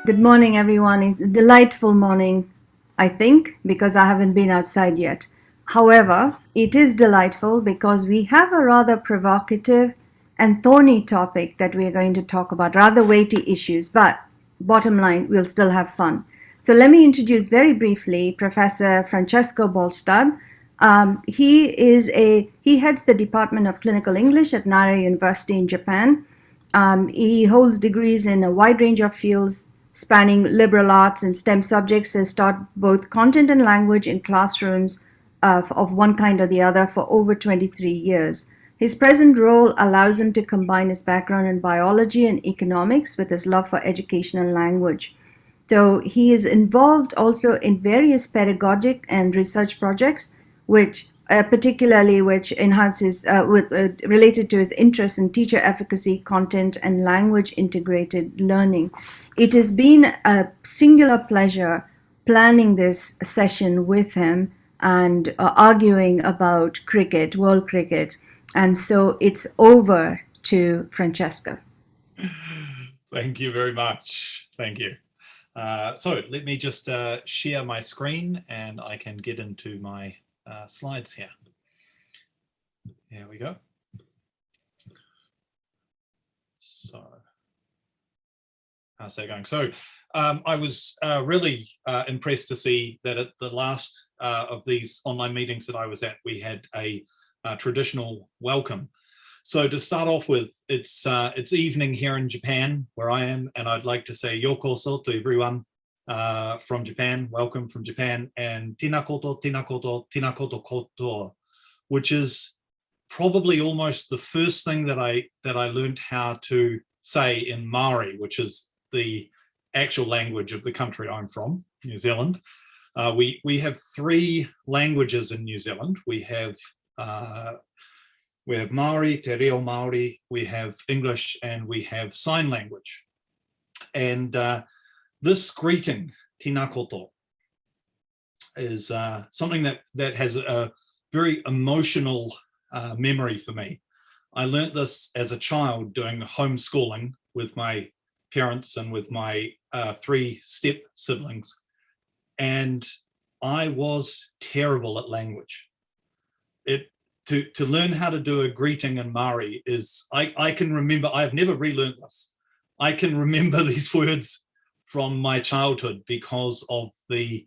Good morning, everyone. It's a delightful morning, I think, because I haven't been outside yet. However, it is delightful because we have a rather provocative and thorny topic that we are going to talk about, rather weighty issues, but bottom line, we'll still have fun. So let me introduce very briefly Professor Francesco Bolstad. He heads the Department of Clinical English at Nara University in Japan. He holds degrees in a wide range of fields spanning liberal arts and STEM subjects, has taught both content and language in classrooms of one kind or the other for over 23 years. His present role allows him to combine his background in biology and economics with his love for education and language. So he is involved also in various pedagogic and research projects, which particularly which enhances related to his interest in teacher efficacy, content, and language integrated learning. It has been a singular pleasure planning this session with him and arguing about cricket, world cricket. And so it's over to Francesco. Thank you very much. Thank you. So let me just share my screen and I can get into my slides here. Here we go. So how's that going? So I was really impressed to see that at the last of these online meetings that I was at, we had a traditional welcome. So to start off with, it's evening here in Japan where I am, and I'd like to say yokoso to everyone from Japan, welcome from Japan, and tinakoto, tinakoto, tinakoto koto, which is probably almost the first thing that I learned how to say in Maori, which is the actual language of the country I'm from, New Zealand. We have three languages in New Zealand. We have Maori, Te Reo Maori, we have English, and we have sign language. And this greeting, tinakoto, is something that has a very emotional memory for me. I learnt this as a child doing homeschooling with my parents and with my three step siblings, and I was terrible at language. To learn how to do a greeting in Maori is, I can remember, I've never relearned this. I can remember these words from my childhood because of the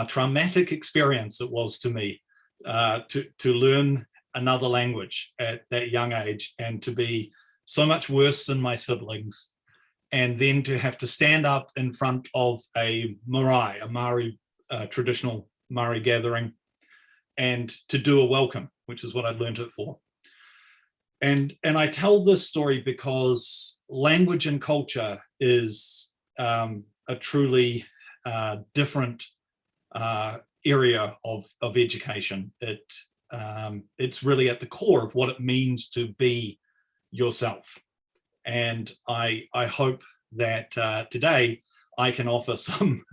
traumatic experience it was to me to learn another language at that young age and to be so much worse than my siblings, and then to have to stand up in front of a marae, a Maori traditional Maori gathering, and to do a welcome, which is what I learned it for. And I tell this story because language and culture is a truly different area of education. It's really at the core of what it means to be yourself. And I hope that today I can offer some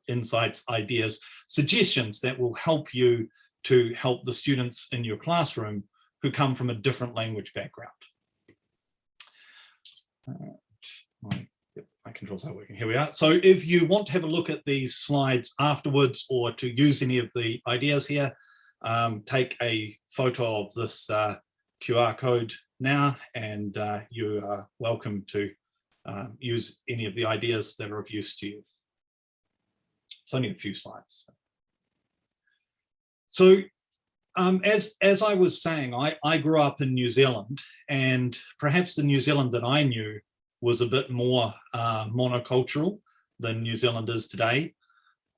insights, ideas, suggestions that will help you to help the students in your classroom who come from a different language background. My controls are working. Here we are. So if you want to have a look at these slides afterwards or to use any of the ideas here, take a photo of this QR code now, and you are welcome to use any of the ideas that are of use to you. It's only a few slides. So as I was saying, I grew up in New Zealand, and perhaps the New Zealand that I knew was a bit more monocultural than New Zealand is today.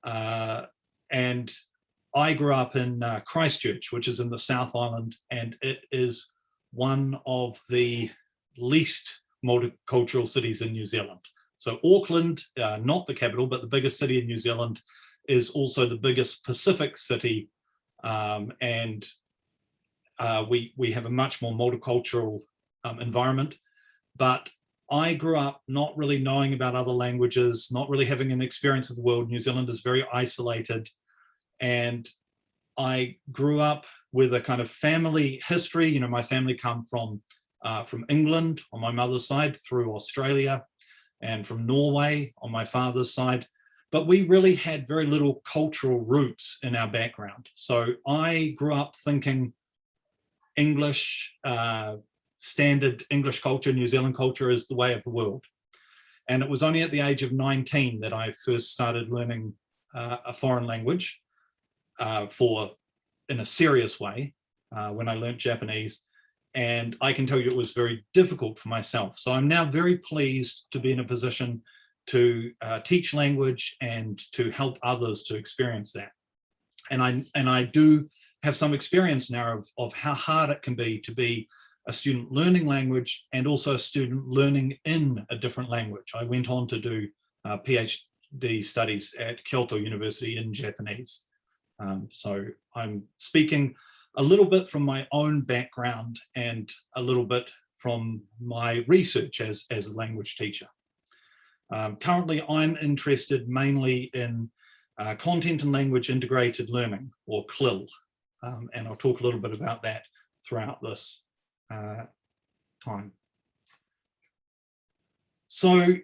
And I grew up in Christchurch, which is in the South Island, and it is one of the least multicultural cities in New Zealand. So Auckland, not the capital, but the biggest city in New Zealand, is also the biggest Pacific city, and we have a much more multicultural environment. But I grew up not really knowing about other languages, not really having an experience of the world. New Zealand is very isolated, and I grew up with a kind of family history. You know, my family come from England on my mother's side through Australia, and from Norway on my father's side, but we really had very little cultural roots in our background. So I grew up thinking English, standard English culture, New Zealand culture is the way of the world. And it was only at the age of 19 that I first started learning a foreign language in a serious way, when I learned Japanese. And I can tell you it was very difficult for myself. So I'm now very pleased to be in a position to teach language and to help others to experience that. And I do have some experience now of how hard it can be a student learning language and also a student learning in a different language. I went on to do PhD studies at Kyoto University in Japanese. So I'm speaking a little bit from my own background and a little bit from my research as a language teacher. Currently, I'm interested mainly in content and language integrated learning, or CLIL, and I'll talk a little bit about that throughout this time. So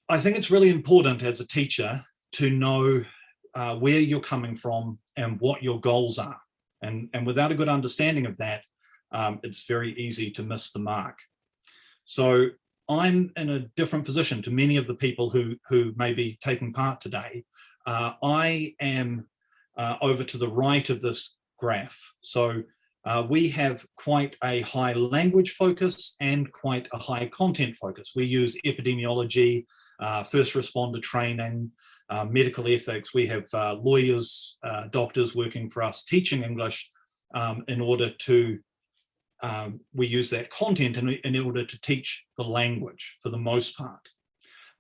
I think it's really important as a teacher to know where you're coming from and what your goals are. And without a good understanding of that, it's very easy to miss the mark. So I'm in a different position to many of the people who may be taking part today. I am over to the right of this graph. So we have quite a high language focus and quite a high content focus. We use epidemiology, first responder training, medical ethics. We have lawyers, doctors working for us teaching English in order to, we use that content in order to teach the language for the most part.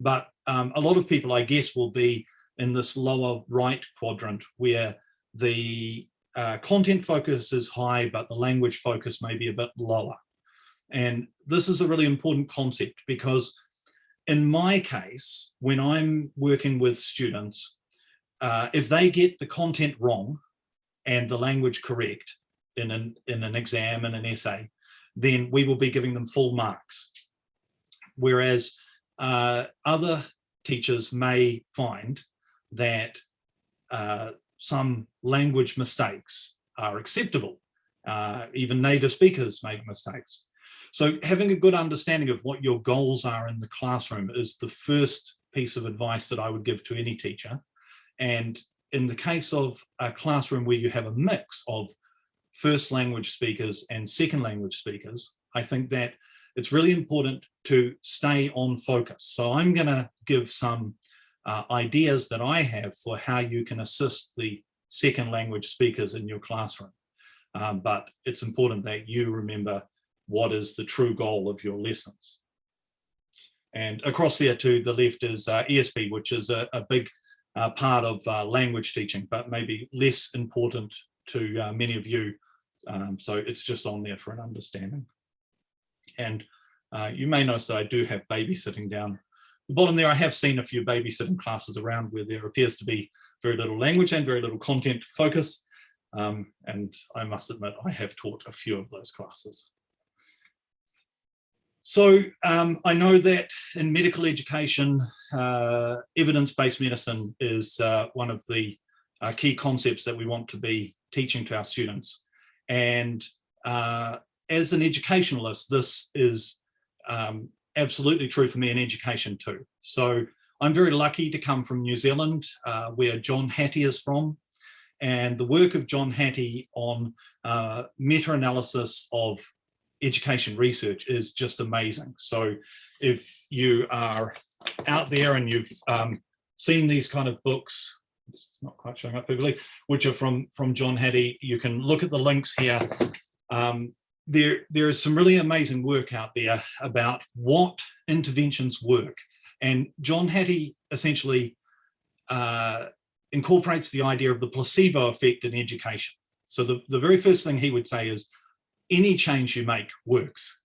But a lot of people, I guess, will be in this lower right quadrant where the content focus is high, but the language focus may be a bit lower. And this is a really important concept because in my case, when I'm working with students, if they get the content wrong and the language correct in an exam and an essay, then we will be giving them full marks. Whereas other teachers may find that some language mistakes are acceptable. Even native speakers make mistakes. So having a good understanding of what your goals are in the classroom is the first piece of advice that I would give to any teacher. And in the case of a classroom where you have a mix of first language speakers and second language speakers, I think that it's really important to stay on focus. So I'm going to give some ideas that I have for how you can assist the second language speakers in your classroom. But it's important that you remember what is the true goal of your lessons. And across there to the left is ESP, which is a big part of language teaching, but maybe less important to many of you. So it's just on there for an understanding. And you may notice that I do have babysitting down the bottom there. I have seen a few babysitting classes around where there appears to be very little language and very little content focus. And I must admit, I have taught a few of those classes. So I know that in medical education, evidence-based medicine is one of the key concepts that we want to be teaching to our students. And as an educationalist, this is absolutely true for me in education too. So I'm very lucky to come from New Zealand, where John Hattie is from. And the work of John Hattie on meta-analysis of education research is just amazing. So if you are out there and you've seen these kind of books, it's not quite showing up perfectly, which are from John Hattie, you can look at the links here. There is some really amazing work out there about what interventions work. And John Hattie essentially incorporates the idea of the placebo effect in education. So the very first thing he would say is, any change you make works.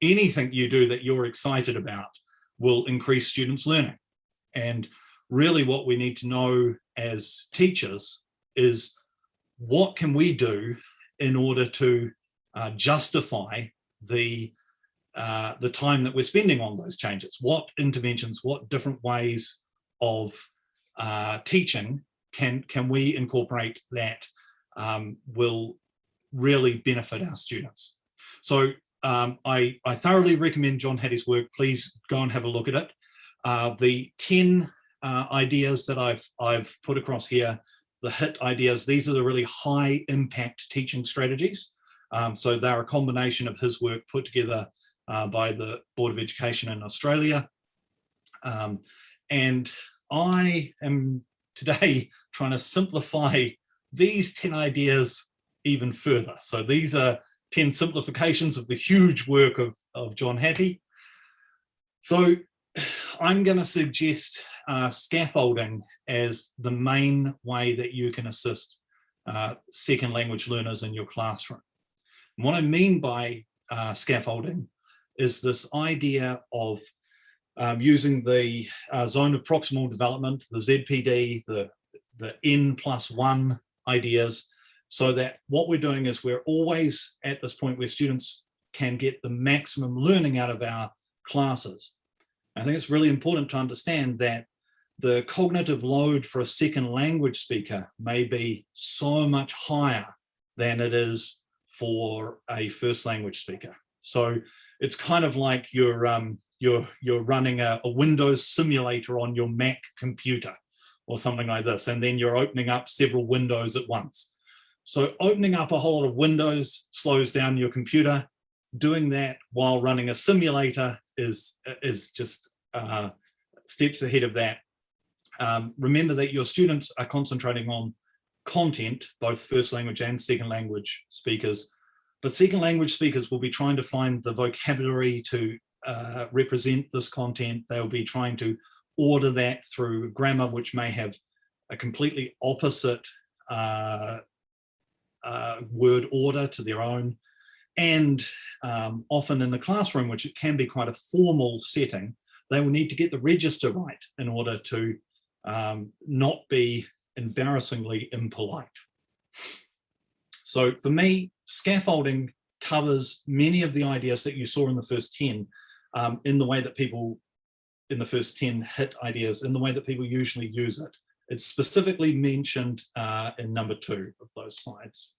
Anything you do that you're excited about will increase students' learning. And really what we need to know as teachers is, what can we do in order to justify the the time that we're spending on those changes. What interventions, what different ways of teaching can we incorporate that will really benefit our students. So I thoroughly recommend John Hattie's work. Please go and have a look at it. The 10 ideas that I've put across here, the HIT ideas, these are the really high impact teaching strategies. So they're a combination of his work put together by the Board of Education in Australia. And I am today trying to simplify these 10 ideas even further. So these are 10 simplifications of the huge work of John Hattie. So I'm going to suggest scaffolding as the main way that you can assist second language learners in your classroom. And what I mean by scaffolding is this idea of using the zone of proximal development, the ZPD, the N+1 ideas, so that what we're doing is we're always at this point where students can get the maximum learning out of our classes. I think it's really important to understand that the cognitive load for a second language speaker may be so much higher than it is for a first language speaker. So it's kind of like you're running a Windows simulator on your Mac computer or something like this, and then you're opening up several windows at once. So opening up a whole lot of windows slows down your computer. Doing that while running a simulator is just steps ahead of that. Remember that your students are concentrating on content, both first language and second language speakers, but second language speakers will be trying to find the vocabulary to represent this content. They'll be trying to order that through grammar, which may have a completely opposite word order to their own. And often in the classroom, which it can be quite a formal setting, they will need to get the register right in order to not be embarrassingly impolite. So for me, scaffolding covers many of the ideas that you saw in the first 10 in the way that people, in the first 10 HIT ideas, in the way that people usually use it. It's specifically mentioned in number 2 of those slides.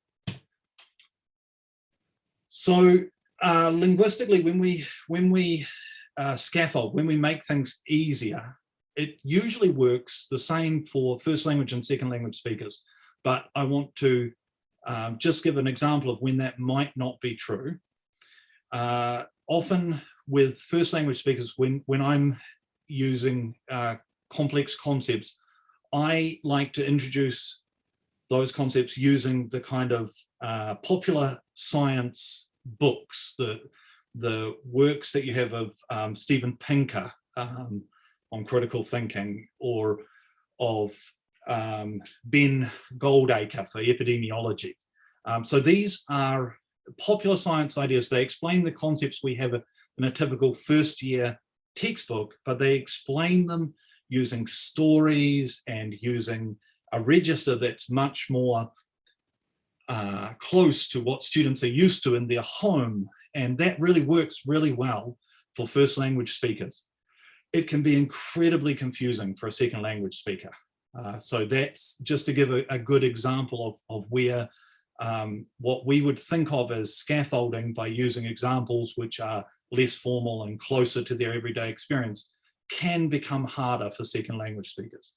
So linguistically, when we scaffold, when we make things easier, it usually works the same for first language and second language speakers. But I want to just give an example of when that might not be true. Often with first language speakers, when I'm using complex concepts, I like to introduce those concepts using the kind of popular science books, the works that you have of Steven Pinker on critical thinking, or of Ben Goldacre for epidemiology. So these are popular science ideas. They explain the concepts we have in a typical first year textbook, but they explain them using stories and using a register that's much more close to what students are used to in their home. And that really works really well for first language speakers. It can be incredibly confusing for a second language speaker. So that's just to give a good example of where what we would think of as scaffolding by using examples which are less formal and closer to their everyday experience can become harder for second language speakers.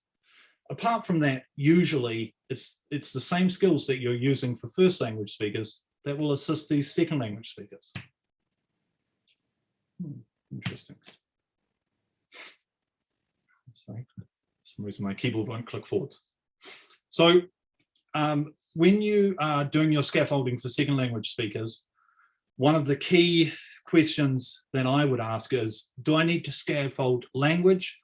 Apart from that, usually it's the same skills that you're using for first language speakers that will assist these second language speakers. Interesting. Sorry, for some reason my keyboard won't click forward. So when you are doing your scaffolding for second language speakers, one of the key questions that I would ask is, do I need to scaffold language,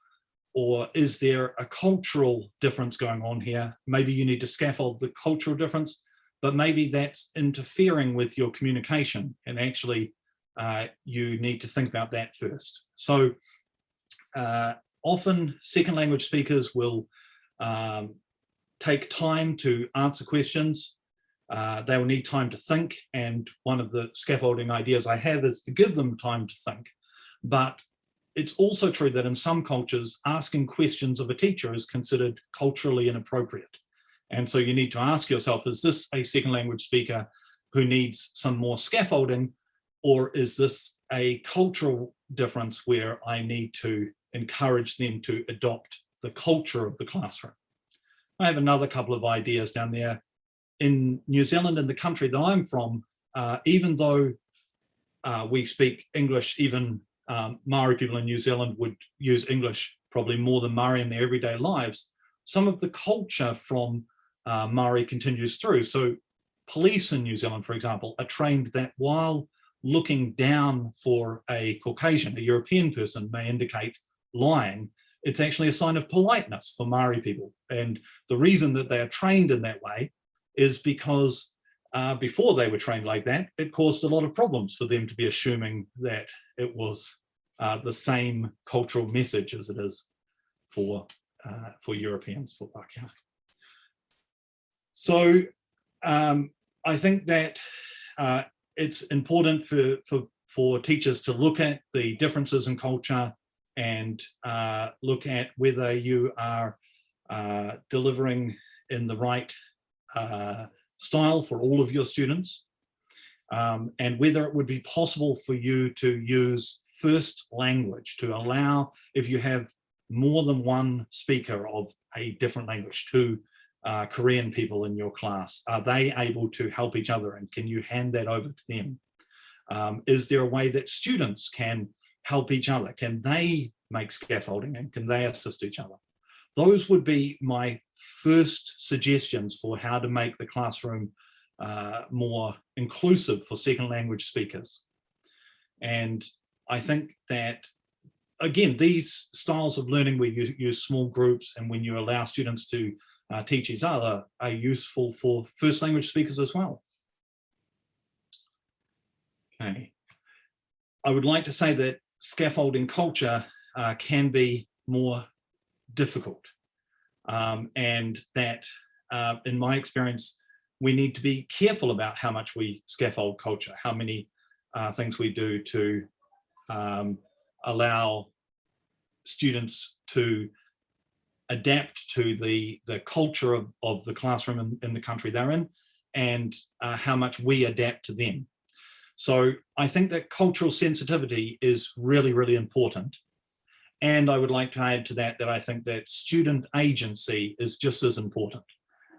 or is there a cultural difference going on here? Maybe you need to scaffold the cultural difference, but maybe that's interfering with your communication, and actually you need to think about that first. So often second language speakers will take time to answer questions. They will need time to think, and one of the scaffolding ideas I have is to give them time to think. But it's also true that in some cultures, asking questions of a teacher is considered culturally inappropriate. And so you need to ask yourself, is this a second language speaker who needs some more scaffolding, or is this a cultural difference where I need to encourage them to adopt the culture of the classroom? I have another couple of ideas down there. In New Zealand, in the country that I'm from, even though we speak English, even Maori people in New Zealand would use English probably more than Maori in their everyday lives, some of the culture from Maori continues through. So police in New Zealand, for example, are trained that while looking down for a Caucasian, a European person may indicate lying, it's actually a sign of politeness for Maori people. And the reason that they are trained in that way is because before they were trained like that, it caused a lot of problems for them to be assuming that it was the same cultural message as it is for Europeans, for Pākehā. So I think that it's important for teachers to look at the differences in culture and look at whether you are delivering in the right style for all of your students, and whether it would be possible for you to use first language to allow, if you have more than one speaker of a different language, two Korean people in your class, are they able to help each other, and can you hand that over to them? Is there a way that students can help each other? Can they make scaffolding, and can they assist each other? Those would be my first suggestions for how to make the classroom more inclusive for second language speakers. And I think that, again, these styles of learning where you use small groups and when you allow students to teach each other are useful for first language speakers as well. Okay. I would like to say that scaffolding culture can be more difficult, and that in my experience, we need to be careful about how much we scaffold culture, how many things we do to allow students to adapt to the culture of the classroom in the country they're in, and how much we adapt to them. So I think that cultural sensitivity is really, really important. And I would like to add to that I think that student agency is just as important.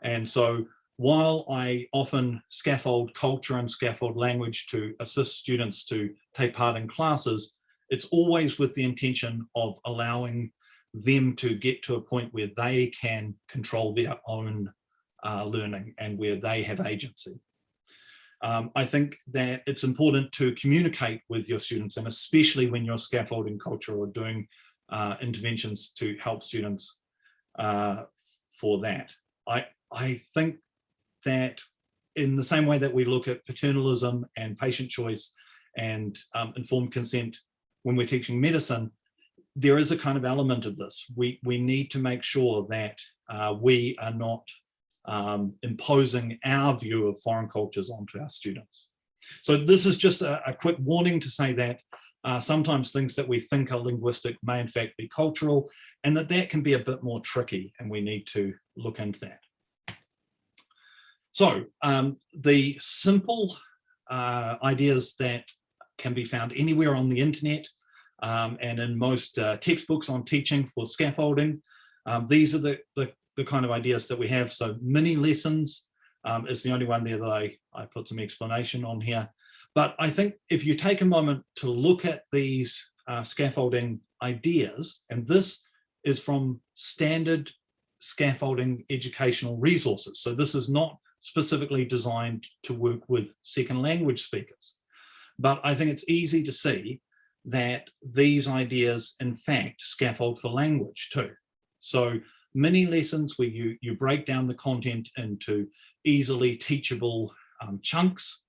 And so while I often scaffold culture and scaffold language to assist students to take part in classes, it's always with the intention of allowing them to get to a point where they can control their own learning and where they have agency. I think that it's important to communicate with your students, and especially when you're scaffolding culture or doing interventions to help students for that. I think that in the same way that we look at paternalism and patient choice and informed consent when we're teaching medicine, there is a kind of element of this. We need to make sure that we are not imposing our view of foreign cultures onto our students. So this is just a quick warning to say that sometimes things that we think are linguistic may in fact be cultural, and that can be a bit more tricky, and we need to look into that. So the simple ideas that can be found anywhere on the internet and in most textbooks on teaching for scaffolding, these are the kind of ideas that we have. So mini lessons is the only one there that I put some explanation on here. But I think if you take a moment to look at these scaffolding ideas, and this is from standard scaffolding educational resources. So this is not specifically designed to work with second language speakers. But I think it's easy to see that these ideas, in fact, scaffold for language too. So mini lessons where you break down the content into easily teachable chunks.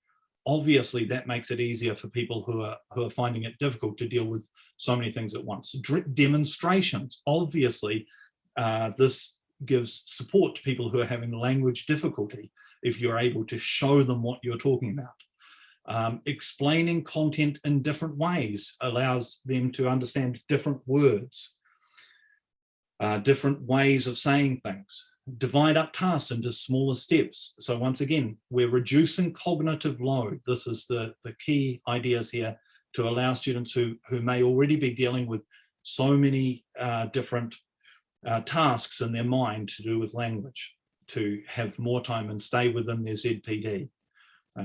Obviously, that makes it easier for people who are finding it difficult to deal with so many things at once. Demonstrations, obviously, this gives support to people who are having language difficulty. if you're able to show them what you're talking about. Explaining content in different ways allows them to understand different words, different ways of saying things. Divide up tasks into smaller steps. So once again, we're reducing cognitive load. This is the key ideas here, to allow students who may already be dealing with so many different tasks in their mind to do with language, to have more time and stay within their ZPD.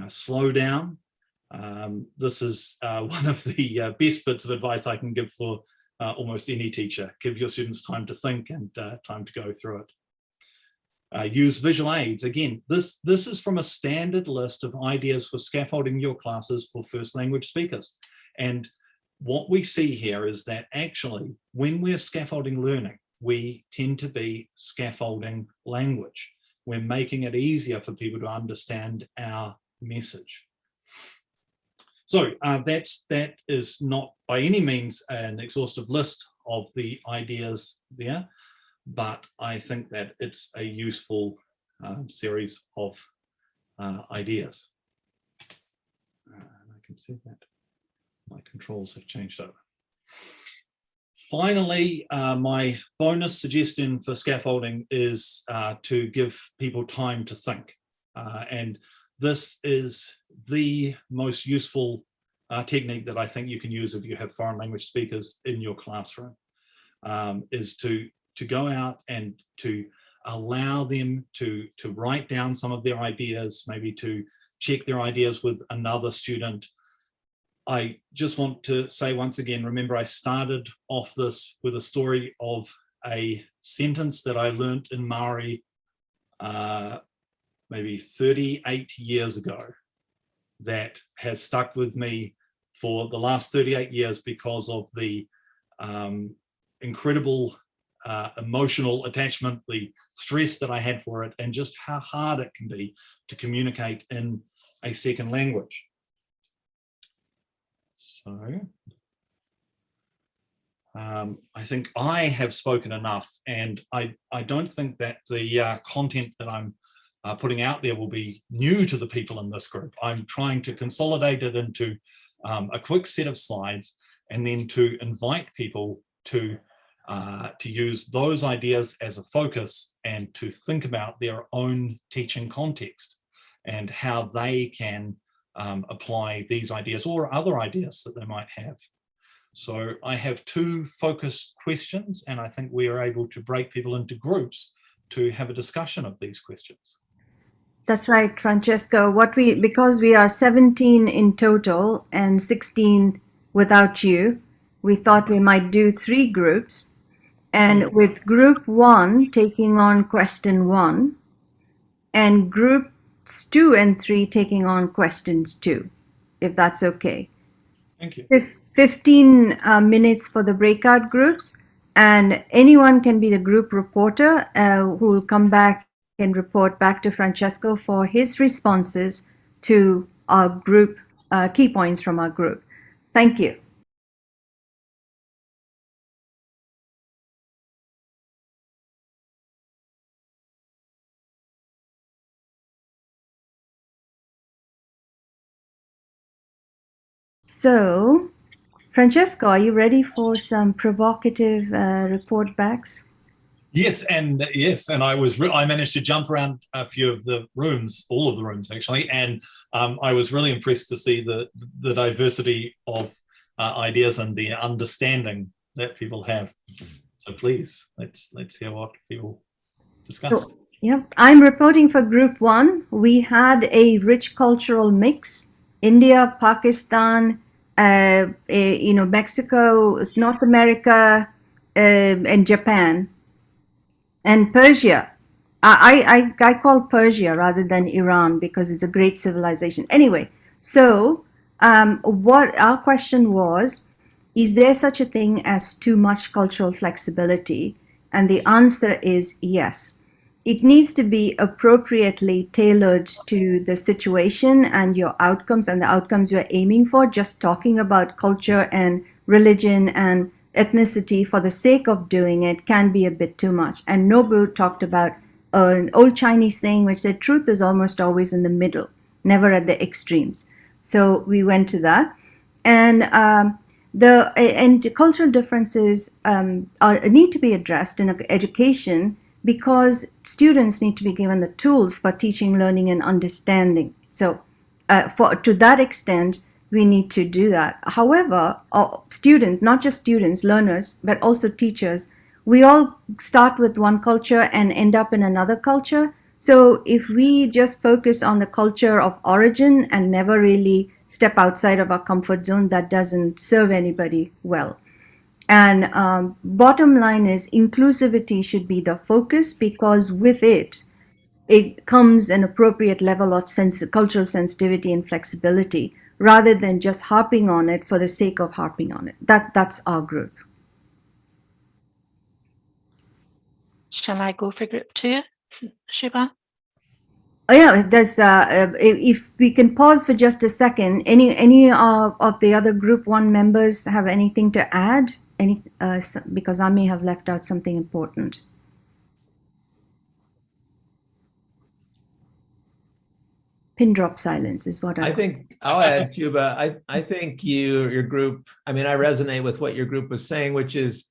Slow down. This is one of the best bits of advice I can give for almost any teacher. Give your students time to think and time to go through it. Use visual aids. Again, this is from a standard list of ideas for scaffolding your classes for first language speakers. And what we see here is that actually, when we're scaffolding learning, we tend to be scaffolding language. We're making it easier for people to understand our message. So that is not by any means an exhaustive list of the ideas there, but I think that it's a useful series of ideas. I can see that my controls have changed over. Finally, my bonus suggestion for scaffolding is to give people time to think. And this is the most useful technique that I think you can use if you have foreign language speakers in your classroom, is to go out and to allow them to write down some of their ideas, maybe to check their ideas with another student. I just want to say once again, remember I started off this with a story of a sentence that I learned in Maori maybe 38 years ago that has stuck with me for the last 38 years because of the incredible emotional attachment, the stress that I had for it, and just how hard it can be to communicate in a second language. So I think I have spoken enough, and I don't think that the content that I'm putting out there will be new to the people in this group. I'm trying to consolidate it into a quick set of slides, and then to invite people to use those ideas as a focus and to think about their own teaching context and how they can apply these ideas or other ideas that they might have. So I have two focused questions, and I think we are able to break people into groups to have a discussion of these questions. That's right, Francesco. Because we are 17 in total and 16 without you, we thought we might do 3 groups. And with group 1 taking on question 1, and groups 2 and 3 taking on questions 2, if that's okay. Thank you. 15 minutes for the breakout groups, and anyone can be the group reporter who will come back and report back to Francesco for his responses to our group, key points from our group. Thank you. So, Francesco, are you ready for some provocative report backs? Yes, and I managed to jump around a few of the rooms, all of the rooms actually, and I was really impressed to see the diversity of ideas and the understanding that people have. So please, let's hear what people discuss. So, yeah, I'm reporting for group 1. We had a rich cultural mix: India, Pakistan, Mexico, North America, and Japan. And Persia. I call Persia rather than Iran because it's a great civilization. Anyway, so what our question was, is there such a thing as too much cultural flexibility? And the answer is yes. It needs to be appropriately tailored to the situation and your outcomes and the outcomes you're aiming for. Just talking about culture and religion and ethnicity for the sake of doing it can be a bit too much. And Nobu talked about an old Chinese saying which said truth is almost always in the middle, never at the extremes. So we went to that. And cultural differences need to be addressed in education because students need to be given the tools for teaching, learning, and understanding. So to that extent, we need to do that. However, students, not just students, learners, but also teachers, we all start with one culture and end up in another culture. So if we just focus on the culture of origin and never really step outside of our comfort zone, that doesn't serve anybody well. And bottom line is inclusivity should be the focus, because with it comes an appropriate level of cultural sensitivity and flexibility, rather than just harping on it for the sake of harping on it. That's our group. Shall I go for group 2, Subha? Oh yeah, there's if we can pause for just a second. Any of the other group 1 members have anything to add? Because I may have left out something important. Pin drop silence is what I think I'll add, Subha. I think your group, I mean, I resonate with what your group was saying, which is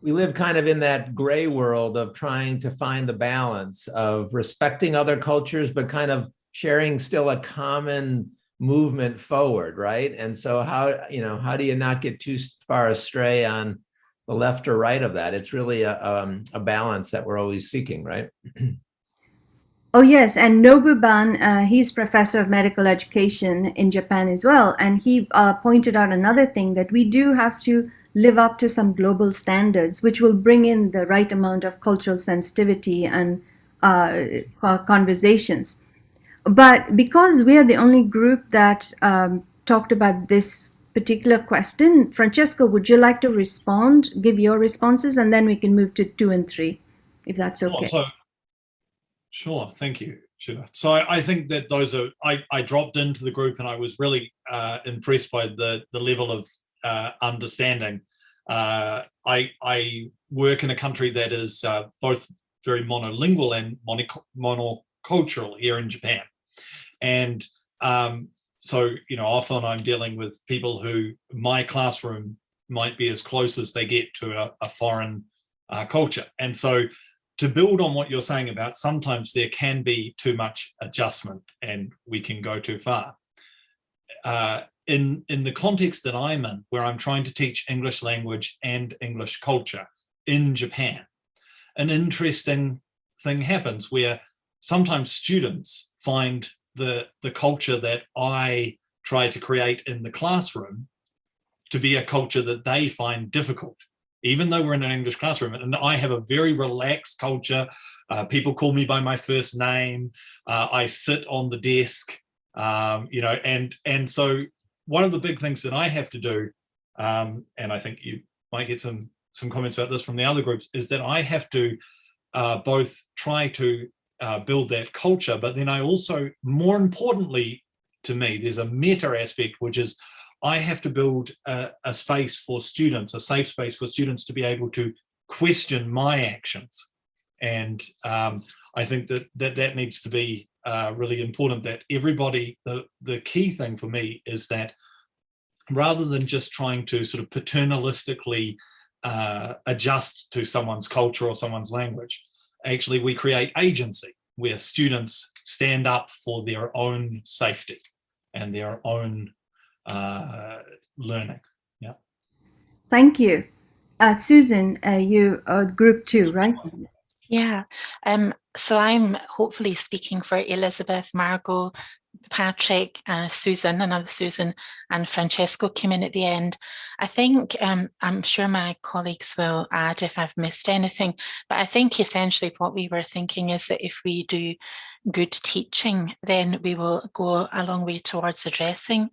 we live kind of in that gray world of trying to find the balance of respecting other cultures, but kind of sharing still a common movement forward, right? And so how do you not get too far astray on the left or right of that? It's really a balance that we're always seeking, right? Oh yes, and Nobuban, he's professor of medical education in Japan as well, and he pointed out another thing, that we do have to live up to some global standards, which will bring in the right amount of cultural sensitivity and conversations. But because we are the only group that talked about this particular question, Francesco, would you like to respond, give your responses, and then we can move to 2 and 3, if that's okay. Sure, thank you, Subha. So I think that those are, I dropped into the group and I was really impressed by the level of understanding. I work in a country that is both very monolingual and monocultural here in Japan. And so, often I'm dealing with people who my classroom might be as close as they get to a foreign culture. And so to build on what you're saying about sometimes there can be too much adjustment and we can go too far. In the context that I'm in, where I'm trying to teach English language and English culture in Japan, an interesting thing happens where sometimes students find the culture that I try to create in the classroom to be a culture that they find difficult, even though we're in an English classroom. And I have a very relaxed culture. People call me by my first name. I sit on the desk, and so one of the big things that I have to do, and I think you might get some comments about this from the other groups, is that I have to both try to build that culture, but then I also, more importantly to me, there's a meta aspect, which is I have to build a space for students, a safe space for students to be able to question my actions. And I think that needs to be really important, that everybody, the key thing for me is that rather than just trying to sort of paternalistically adjust to someone's culture or someone's language, actually we create agency where students stand up for their own safety and their own learning. Yeah. Thank you. Susan, you are group 2, right? Yeah. So I'm hopefully speaking for Elizabeth, Margot, Patrick, Susan, another Susan, and Francesco came in at the end. I think I'm sure my colleagues will add if I've missed anything, but I think essentially what we were thinking is that if we do good teaching, then we will go a long way towards addressing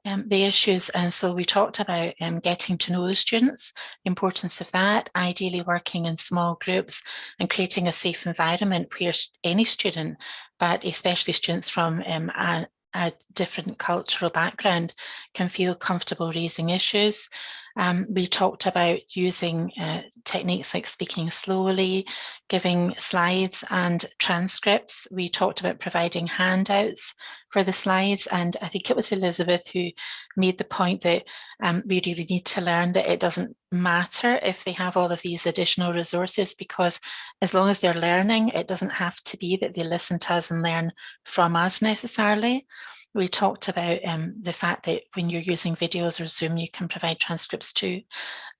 the issues. And so we talked about getting to know students, the importance of that, ideally working in small groups and creating a safe environment where any student, but especially students from a different cultural background, can feel comfortable raising issues. We talked about using techniques like speaking slowly, giving slides and transcripts. We talked about providing handouts for the slides. And I think it was Elizabeth who made the point that we really need to learn that it doesn't matter if they have all of these additional resources, because as long as they're learning, it doesn't have to be that they listen to us and learn from us necessarily. We talked about the fact that when you're using videos or Zoom, you can provide transcripts too.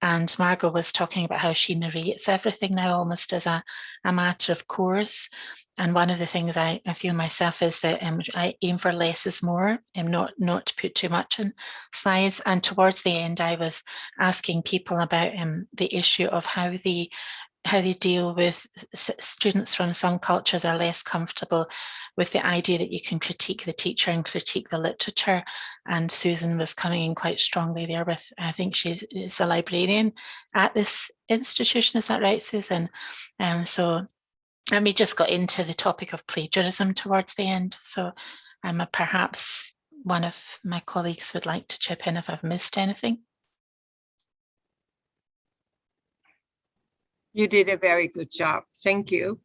And Margot was talking about how she narrates everything now almost as a matter of course. And one of the things I feel myself is that I aim for less is more, and not to put too much in slides. And towards the end, I was asking people about the issue of how they deal with students from some cultures are less comfortable with the idea that you can critique the teacher and critique the literature. And Susan was coming in quite strongly there with, I think she is a librarian at this institution. Is that right, Susan? And we just got into the topic of plagiarism towards the end. So perhaps one of my colleagues would like to chip in if I've missed anything. You did a very good job. Thank you.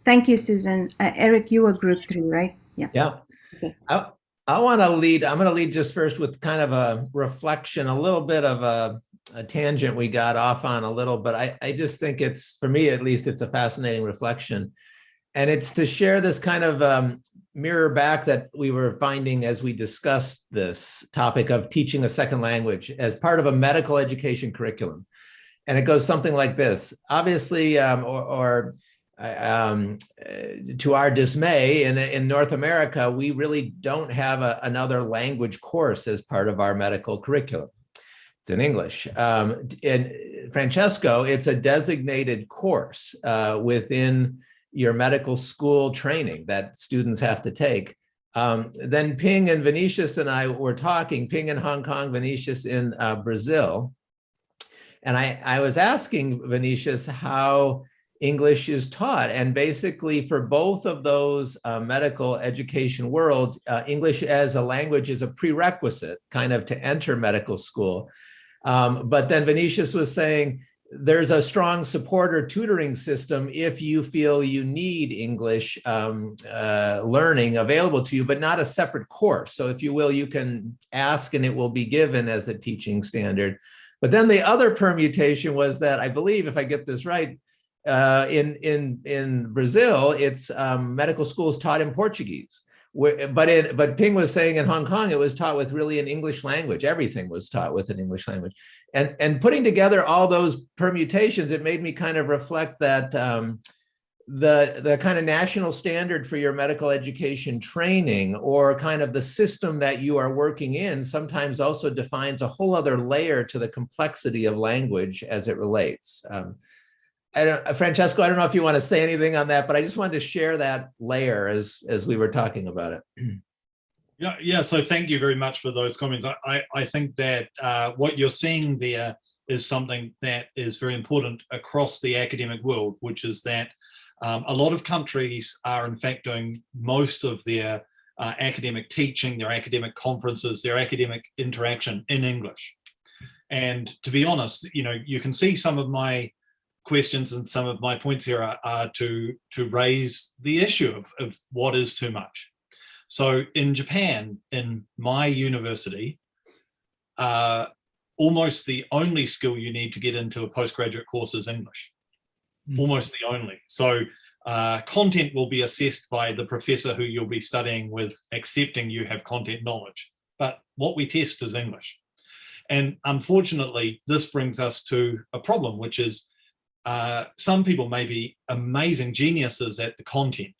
Thank you, Susan. Eric, you were group 3, right? Yeah. Yeah. Okay. I want to lead. I'm going to lead just first with kind of a reflection, a little bit of a tangent we got off on a little, but I just think it's, for me at least, it's a fascinating reflection. And it's to share this kind of mirror back that we were finding as we discussed this topic of teaching a second language as part of a medical education curriculum. And it goes something like this. Obviously, to our dismay, in North America, we really don't have another language course as part of our medical curriculum. It's in English. In Francesco, it's a designated course within your medical school training that students have to take. Then Ping and Vinicius and I were talking, Ping in Hong Kong, Vinicius in Brazil. And I was asking Vinicius how English is taught. And basically for both of those medical education worlds, English as a language is a prerequisite kind of to enter medical school. But then Vinicius was saying, there's a strong supporter tutoring system if you feel you need English learning available to you, but not a separate course. So if you will, you can ask and it will be given as a teaching standard. But then the other permutation was that, I believe, if I get this right, in Brazil, it's medical schools taught in Portuguese. But Ping was saying in Hong Kong, it was taught with really an English language. Everything was taught with an English language. And putting together all those permutations, it made me kind of reflect that the kind of national standard for your medical education training, or kind of the system that you are working in, sometimes also defines a whole other layer to the complexity of language as it relates. Francesco, I don't know if you want to say anything on that, but I just wanted to share that layer as we were talking about it. Yeah. So thank you very much for those comments. I think that what you're seeing there is something that is very important across the academic world, which is that a lot of countries are in fact doing most of their academic teaching, their academic conferences, their academic interaction in English. And to be honest, you can see some of my questions and some of my points here are to raise the issue of what is too much. So in Japan, in my university, almost the only skill you need to get into a postgraduate course is English. Almost the only. So content will be assessed by the professor who you'll be studying with, accepting you have content knowledge. But what we test is English. And unfortunately, this brings us to a problem, which is some people may be amazing geniuses at the content,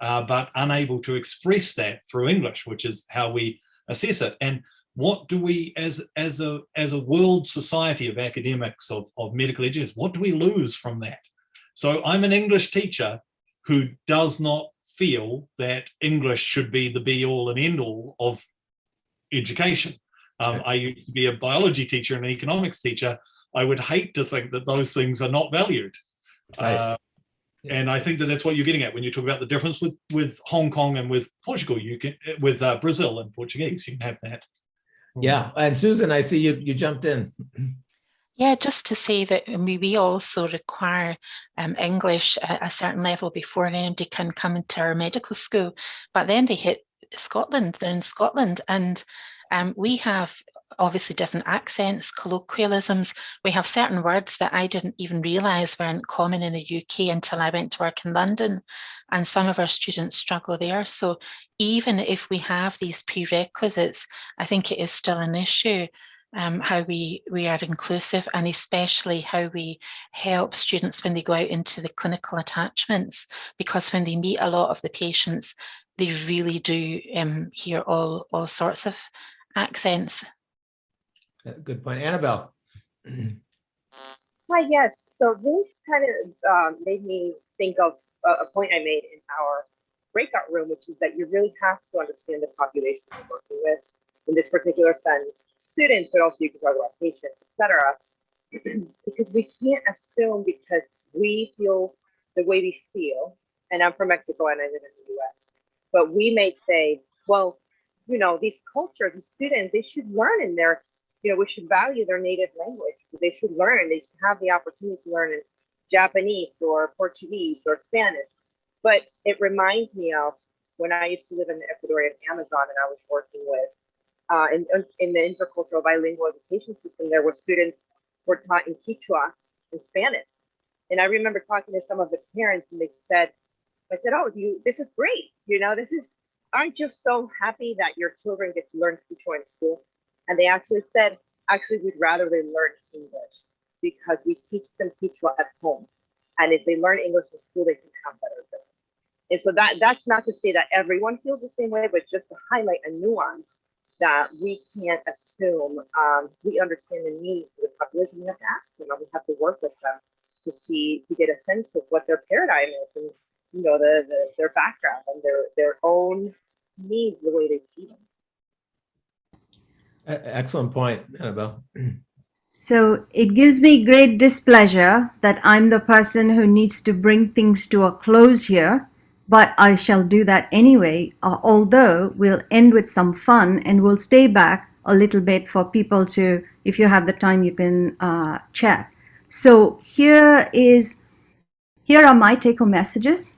but unable to express that through English, which is how we assess it. And what do we, as a world society of academics, of medical educators, what do we lose from that? So I'm an English teacher who does not feel that English should be the be all and end all of education. I used to be a biology teacher and an economics teacher. I would hate to think that those things are not valued. Right. And I think that that's what you're getting at when you talk about the difference with Hong Kong and with Portugal. You can with Brazil and Portuguese, you can have that. Yeah, and Susan, I see you jumped in. Yeah, just to say that we also require English at a certain level before anybody can come into our medical school. But then they hit Scotland, they're in Scotland, and we have obviously different accents, colloquialisms. We have certain words that I didn't even realise weren't common in the UK until I went to work in London, and some of our students struggle there. So even if we have these prerequisites, I think it is still an issue. How we are inclusive, and especially how we help students when they go out into the clinical attachments, because when they meet a lot of the patients, they really do hear all sorts of accents. Good point. Annabelle. Hi, yes. So this kind of made me think of a point I made in our breakout room, which is that you really have to understand the population you're working with in this particular sense. Students, but also you can talk about patients, etc. Because we can't assume because we feel the way we feel, and I'm from Mexico and I live in the US, but we may say, well, you know, these cultures, the students, they should learn in their, you know, we should value their native language. They should learn, they should have the opportunity to learn in Japanese or Portuguese or Spanish. But it reminds me of when I used to live in the Ecuadorian Amazon and I was working with in the intercultural bilingual education system, there were students who were taught in Quechua and Spanish. And I remember talking to some of the parents and I said, oh, this is great. You know, aren't you so happy that your children get to learn Quechua in school? And they actually said, we'd rather they learn English because we teach them Quechua at home. And if they learn English in school, they can have better grades. And so that's not to say that everyone feels the same way, but just to highlight a nuance that we can't assume. We understand the needs of the population. We have to ask them, and we have to work with them to get a sense of what their paradigm is and, you know, their background and their own needs, the way they see them. Excellent point, Annabelle. So it gives me great displeasure that I'm the person who needs to bring things to a close here, but I shall do that anyway, although we'll end with some fun and we'll stay back a little bit for people to, if you have the time, you can chat. So here are my take-home messages.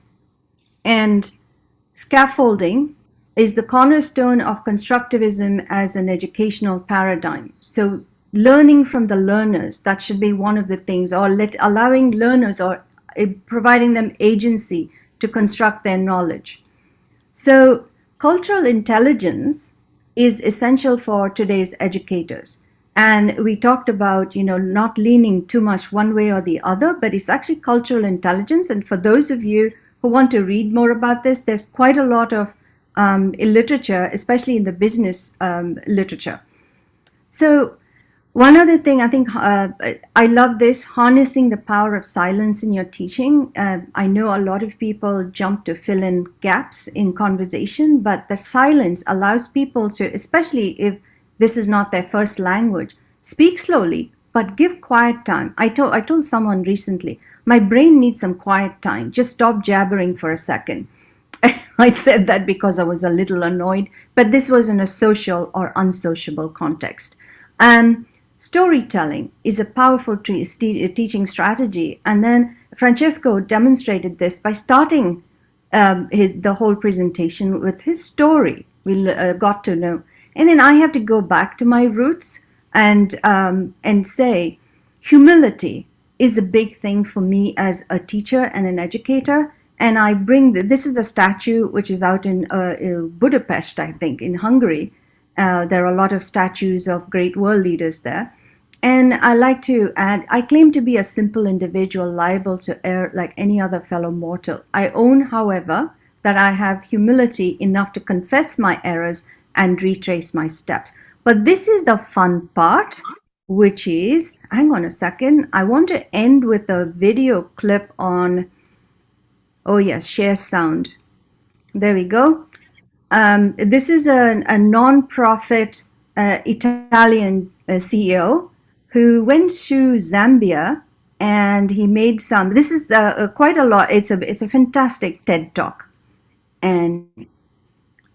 And scaffolding is the cornerstone of constructivism as an educational paradigm. So learning from the learners, that should be one of the things, or allowing learners or providing them agency to construct their knowledge. So cultural intelligence is essential for today's educators. And we talked about, you know, not leaning too much one way or the other, but it's actually cultural intelligence. And for those of you who want to read more about this, there's quite a lot of literature, especially in the business literature. So one other thing, I think I love this, harnessing the power of silence in your teaching. I know a lot of people jump to fill in gaps in conversation, but the silence allows people to, especially if this is not their first language, speak slowly, but give quiet time. I told someone recently, my brain needs some quiet time. Just stop jabbering for a second. I said that because I was a little annoyed, but this was in a social or unsociable context. Storytelling is a powerful teaching strategy. And then Francesco demonstrated this by starting the whole presentation with his story. We got to know. And then I have to go back to my roots and say humility is a big thing for me as a teacher and an educator. And I bring this is a statue which is out in Budapest, I think, in Hungary. There are a lot of statues of great world leaders there. And I like to add, I claim to be a simple individual liable to err like any other fellow mortal. I own, however, that I have humility enough to confess my errors and retrace my steps. But this is the fun part, which is, hang on a second, I want to end with a video clip on, oh yes, share sound. There we go. This is a non-profit Italian CEO who went to Zambia and he made some. This is quite a lot. It's a fantastic TED talk, and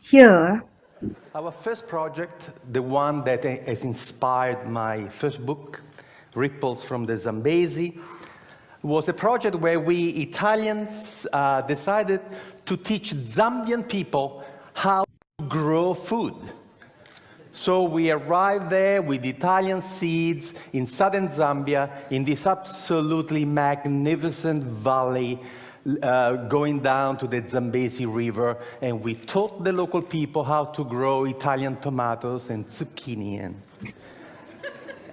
here. Our first project, the one that has inspired my first book, Ripples from the Zambezi, was a project where we Italians decided to teach Zambian people how to grow food. So we arrived there with Italian seeds in southern Zambia, in this absolutely magnificent valley, going down to the Zambezi River, and we taught the local people how to grow Italian tomatoes and zucchini.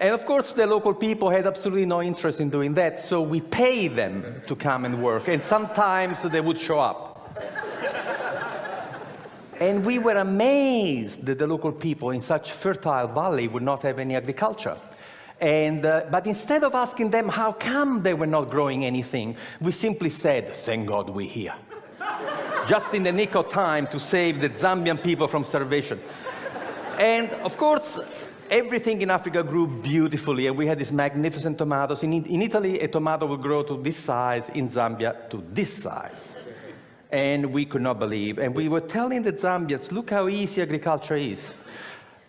And of course, the local people had absolutely no interest in doing that, so we paid them to come and work, and sometimes they would show up. And we were amazed that the local people in such fertile valley would not have any agriculture. And, but instead of asking them how come they were not growing anything, we simply said, thank God we're here. Just in the nick of time to save the Zambian people from starvation. And of course, everything in Africa grew beautifully, and we had these magnificent tomatoes. In Italy, a tomato would grow to this size, in Zambia to this size. And we could not believe. And we were telling the Zambians, look how easy agriculture is.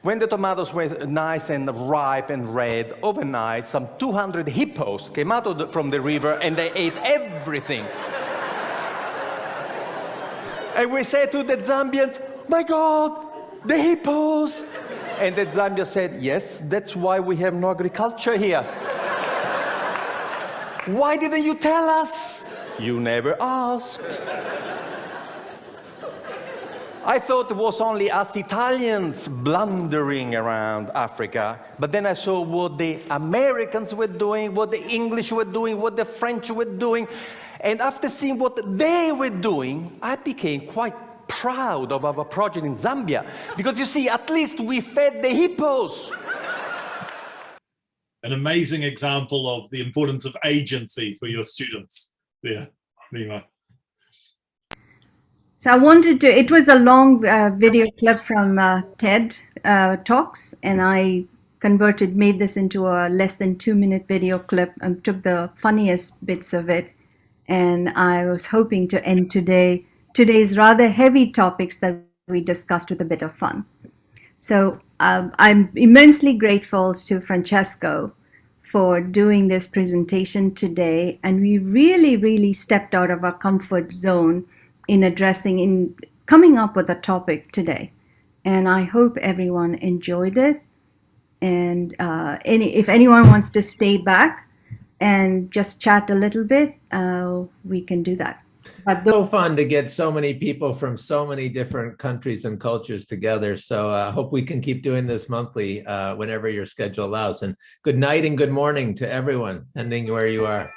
When the tomatoes were nice and ripe and red, overnight, some 200 hippos came out from the river, and they ate everything. And we said to the Zambians, my God, the hippos! And the Zambia said, yes, that's why we have no agriculture here. Why didn't you tell us? You never asked. I thought it was only us Italians blundering around Africa, but then I saw what the Americans were doing, what the English were doing, what the French were doing, and after seeing what they were doing, I became quite proud of our project in Zambia, because you see, at least we fed the hippos. An amazing example of the importance of agency for your students there, Nima. So I wanted to, it was a long video clip from TED Talks, and I made this into a less than 2-minute video clip and took the funniest bits of it. And I was hoping to end today's rather heavy topics that we discussed with a bit of fun. So I'm immensely grateful to Francesco for doing this presentation today. And we really, really stepped out of our comfort zone in coming up with a topic today. And I hope everyone enjoyed it. And if anyone wants to stay back and just chat a little bit, we can do that. But so fun to get so many people from so many different countries and cultures together. So I hope we can keep doing this monthly whenever your schedule allows. And good night and good morning to everyone, depending where you are.